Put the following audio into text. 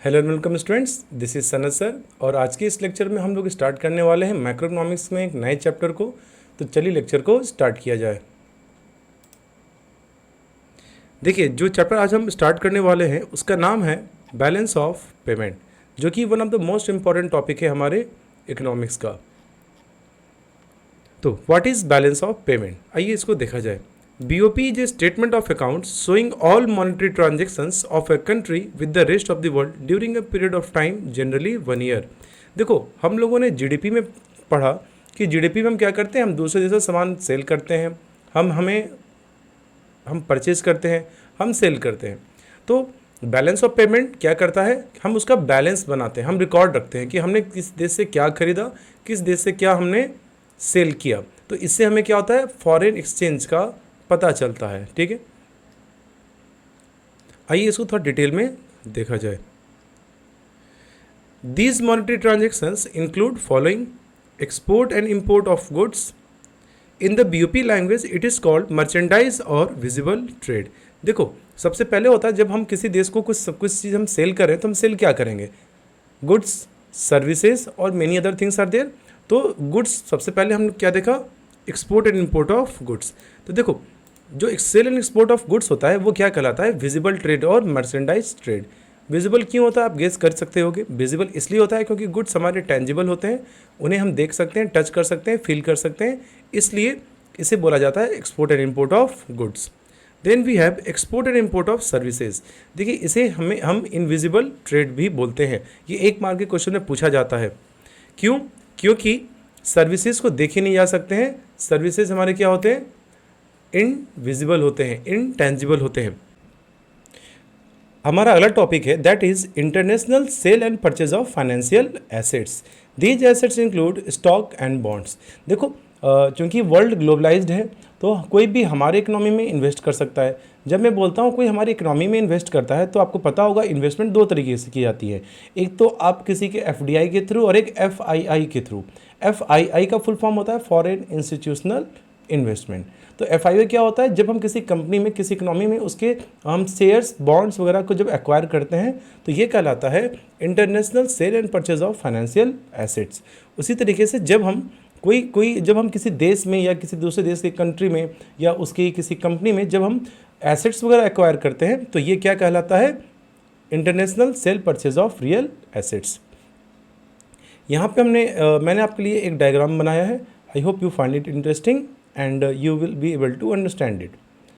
Hello and welcome students, this is Sanat sir. और आज के इस लेक्चर में हम लोग स्टार्ट करने वाले हैं मैक्रो इकोनॉमिक्स में एक नए चैप्टर को। तो चलिए लेक्चर को स्टार्ट किया जाए। देखिए, जो चैप्टर आज हम स्टार्ट करने वाले हैं उसका नाम है बैलेंस ऑफ पेमेंट, जो कि one of the most important topic है हमारे इकोनॉमिक्स का। तो what is balance of payment, आइए इसको देखा जाए। BOP is a statement of accounts showing all monetary transactions of a country with the rest of the world during a period of time, generally 1 year। देखो, हम लोगों ने GDP में पढ़ा कि GDP में हम क्या करते हैं, हम दूसरे देशों से सामान सेल करते हैं, हम परचेज करते हैं, हम सेल करते हैं। तो बैलेंस ऑफ पेमेंट क्या करता है, हम उसका बैलेंस बनाते हैं, हम रिकॉर्ड रखते हैं कि हमने किस देश से क्या खरीदा, किस देश से क्या हमने सेल किया। तो इससे हमें क्या होता है, फॉरेन एक्सचेंज का पता चलता है। ठीक है, आइए इसको थोड़ा डिटेल में देखा जाए। These monetary transactions include following: export and import of goods, in the BOP language it is called merchandise और विजिबल ट्रेड। देखो, सबसे पहले होता है जब हम किसी देश को कुछ चीज़ हम सेल करें तो हम सेल क्या करेंगे, गुड्स, सर्विसेज और many other things are there. तो गुड्स सबसे पहले हम क्या देखा, export and import of goods. तो देखो, जो sale and export of goods होता है वो क्या कहलाता है, विजिबल ट्रेड और मर्चेंडाइज ट्रेड। विजिबल क्यों होता है, आप गेस कर सकते होगे। विजिबल इसलिए होता है क्योंकि गुड्स हमारे टेंजिबल होते हैं, उन्हें हम देख सकते हैं, टच कर सकते हैं, फील कर सकते हैं, इसलिए इसे बोला जाता है export and import of goods. Then we have export and import of services. देखिए, इसे हम इनविजिबल ट्रेड भी बोलते हैं। ये एक मार्क के क्वेश्चन में पूछा जाता है। क्यों? क्योंकि सर्विसेज को देखे नहीं जा सकते हैं, सर्विसेज हमारे क्या होते हैं, इनविजिबल होते हैं, इनटेंजिबल होते हैं। हमारा अगला टॉपिक है that is international sale and purchase of financial assets. These assets include stock and bonds. देखो, चूंकि वर्ल्ड ग्लोबलाइज्ड है तो कोई भी हमारे इकोनॉमी में इन्वेस्ट कर सकता है। जब मैं बोलता हूँ कोई हमारी इकोनॉमी में इन्वेस्ट करता है तो आपको पता होगा इन्वेस्टमेंट दो तरीके से की जाती है। एक तो आप किसी के FDI के थ्रू और एक FII के थ्रू। FII का फुल फॉर्म होता है फॉरेन इंस्टीट्यूशनल इन्वेस्टमेंट। तो FII क्या होता है, जब हम किसी कंपनी में, किसी इकोनॉमी में उसके हम शेयर्स, बॉन्ड्स वगैरह को जब एक्वायर करते हैं तो ये कहलाता है international sale and purchase of financial assets. उसी तरीके से जब हम जब हम किसी देश में या किसी दूसरे देश के कंट्री में या उसकी किसी कंपनी में जब हम एसेट्स वगैरह एक्वायर करते हैं तो ये क्या कहलाता है, international cell purchase of real assets. यहाँ पे मैंने आपके लिए एक डायग्राम बनाया है। I hope you find it interesting and you will be able to understand it.